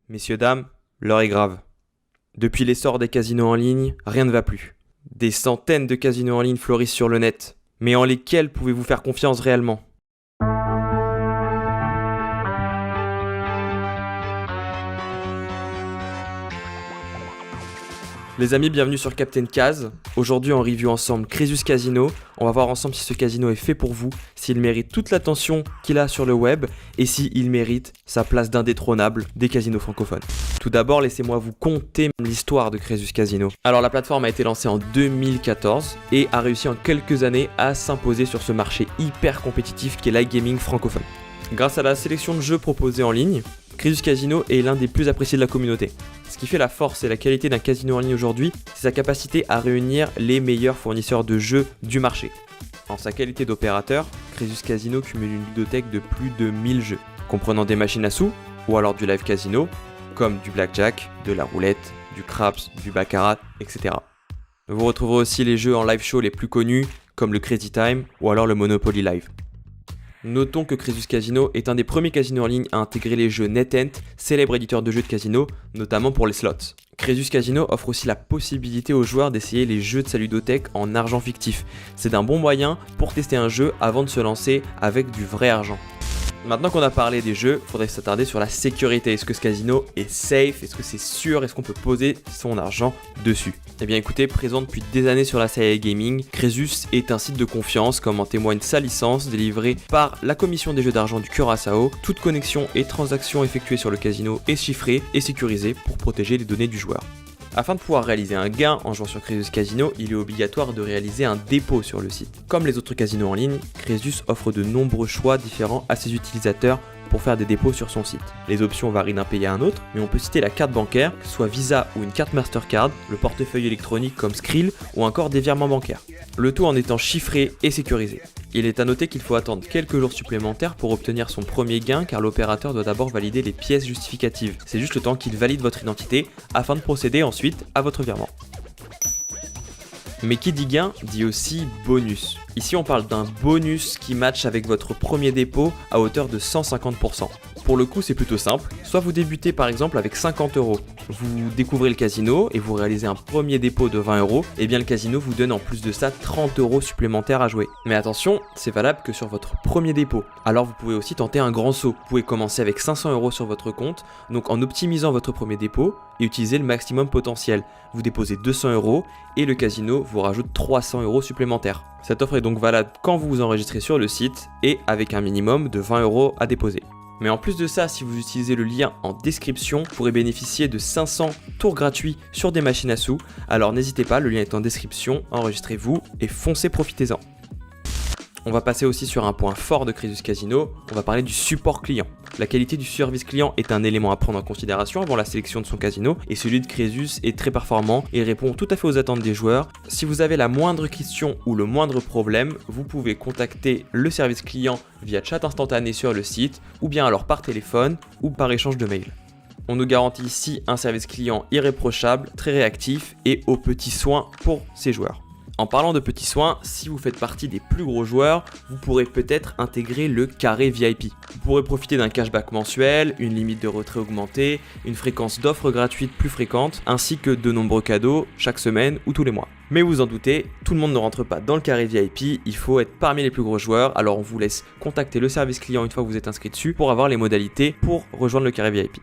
Messieurs, dames, l'heure est grave. Depuis l'essor des casinos en ligne, rien ne va plus. Des centaines de casinos en ligne fleurissent sur le net. Mais en lesquels pouvez-vous faire confiance réellement ? Les amis, bienvenue sur Captain Caz. Aujourd'hui, on review ensemble Crésus Casino. On va voir ensemble si ce casino est fait pour vous, s'il mérite toute l'attention qu'il a sur le web et s'il mérite sa place d'indétrônable des casinos francophones. Tout d'abord, laissez-moi vous conter l'histoire de Crésus Casino. Alors, la plateforme a été lancée en 2014 et a réussi en quelques années à s'imposer sur ce marché hyper compétitif qu'est l'iGaming francophone. Grâce à la sélection de jeux proposés en ligne, Crésus Casino est l'un des plus appréciés de la communauté. Ce qui fait la force et la qualité d'un casino en ligne aujourd'hui, c'est sa capacité à réunir les meilleurs fournisseurs de jeux du marché. En sa qualité d'opérateur, Crésus Casino cumule une ludothèque de plus de 1000 jeux, comprenant des machines à sous ou alors du live casino, comme du blackjack, de la roulette, du craps, du baccarat, etc. Vous retrouverez aussi les jeux en live show les plus connus, comme le Crazy Time ou alors le Monopoly Live. Notons que Crésus Casino est un des premiers casinos en ligne à intégrer les jeux NetEnt, célèbre éditeur de jeux de casino, notamment pour les slots. Crésus Casino offre aussi la possibilité aux joueurs d'essayer les jeux de sa ludothèque en argent fictif. C'est un bon moyen pour tester un jeu avant de se lancer avec du vrai argent. Maintenant qu'on a parlé des jeux, il faudrait s'attarder sur la sécurité. Est-ce que ce casino est safe ? Est-ce que c'est sûr ? Est-ce qu'on peut poser son argent dessus ? Eh bien écoutez, présent depuis des années sur la scène iGaming, Crésus est un site de confiance comme en témoigne sa licence délivrée par la commission des jeux d'argent du Curaçao. Toute connexion et transaction effectuée sur le casino est chiffrée et sécurisée pour protéger les données du joueur. Afin de pouvoir réaliser un gain en jouant sur Crésus Casino, il est obligatoire de réaliser un dépôt sur le site. Comme les autres casinos en ligne, Crésus offre de nombreux choix différents à ses utilisateurs pour faire des dépôts sur son site. Les options varient d'un pays à un autre, mais on peut citer la carte bancaire, que ce soit Visa ou une carte Mastercard, le portefeuille électronique comme Skrill ou encore des virements bancaires. Le tout en étant chiffré et sécurisé. Il est à noter qu'il faut attendre quelques jours supplémentaires pour obtenir son premier gain car l'opérateur doit d'abord valider les pièces justificatives. C'est juste le temps qu'il valide votre identité afin de procéder ensuite à votre virement. Mais qui dit gain dit aussi bonus. Ici on parle d'un bonus qui matche avec votre premier dépôt à hauteur de 150%. Pour le coup c'est plutôt simple, soit vous débutez par exemple avec 50 €, vous découvrez le casino et vous réalisez un premier dépôt de 20 €, et bien le casino vous donne en plus de ça 30 € supplémentaires à jouer. Mais attention, c'est valable que sur votre premier dépôt. Alors vous pouvez aussi tenter un grand saut, vous pouvez commencer avec 500 € sur votre compte, donc en optimisant votre premier dépôt et utiliser le maximum potentiel. Vous déposez 200 € et le casino vous rajoute 300 € supplémentaires. Cette offre est donc valable quand vous vous enregistrez sur le site et avec un minimum de 20 € à déposer. Mais en plus de ça, si vous utilisez le lien en description, vous pourrez bénéficier de 500 tours gratuits sur des machines à sous. Alors n'hésitez pas, le lien est en description, enregistrez-vous et foncez, profitez-en. On va passer aussi sur un point fort de Crésus Casino, on va parler du support client. La qualité du service client est un élément à prendre en considération avant la sélection de son casino et celui de Crésus est très performant et répond tout à fait aux attentes des joueurs. Si vous avez la moindre question ou le moindre problème, vous pouvez contacter le service client via chat instantané sur le site ou bien alors par téléphone ou par échange de mail. On nous garantit ici un service client irréprochable, très réactif et aux petits soins pour ses joueurs. En parlant de petits soins, si vous faites partie des plus gros joueurs, vous pourrez peut-être intégrer le carré VIP. Vous pourrez profiter d'un cashback mensuel, une limite de retrait augmentée, une fréquence d'offres gratuites plus fréquente, ainsi que de nombreux cadeaux chaque semaine ou tous les mois. Mais vous en doutez, tout le monde ne rentre pas dans le carré VIP, il faut être parmi les plus gros joueurs, alors on vous laisse contacter le service client une fois que vous êtes inscrit dessus pour avoir les modalités pour rejoindre le carré VIP.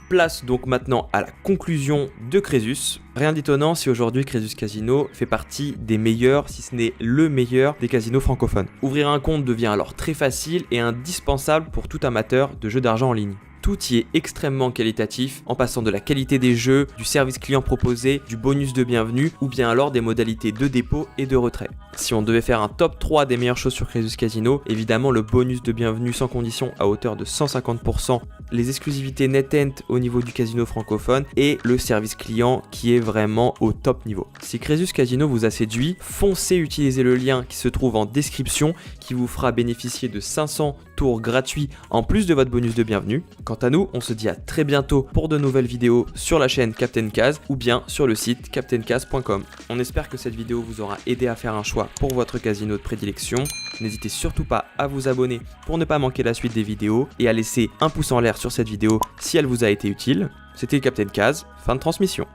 Place donc maintenant à la conclusion de Crésus. Rien d'étonnant si aujourd'hui Crésus Casino fait partie des meilleurs, si ce n'est le meilleur des casinos francophones. Ouvrir un compte devient alors très facile et indispensable pour tout amateur de jeux d'argent en ligne. Tout y est extrêmement qualitatif, en passant de la qualité des jeux, du service client proposé, du bonus de bienvenue ou bien alors des modalités de dépôt et de retrait. Si on devait faire un top 3 des meilleures choses sur Crésus Casino, évidemment le bonus de bienvenue sans condition à hauteur de 150%, les exclusivités NetEnt au niveau du casino francophone et le service client qui est vraiment au top niveau. Si Crésus Casino vous a séduit, foncez utiliser le lien qui se trouve en description qui vous fera bénéficier de 500 tour gratuit en plus de votre bonus de bienvenue. Quant à nous, on se dit à très bientôt pour de nouvelles vidéos sur la chaîne Captain Kaz ou bien sur le site captainkaz.com. On espère que cette vidéo vous aura aidé à faire un choix pour votre casino de prédilection. N'hésitez surtout pas à vous abonner pour ne pas manquer la suite des vidéos et à laisser un pouce en l'air sur cette vidéo si elle vous a été utile. C'était Captain Kaz, fin de transmission.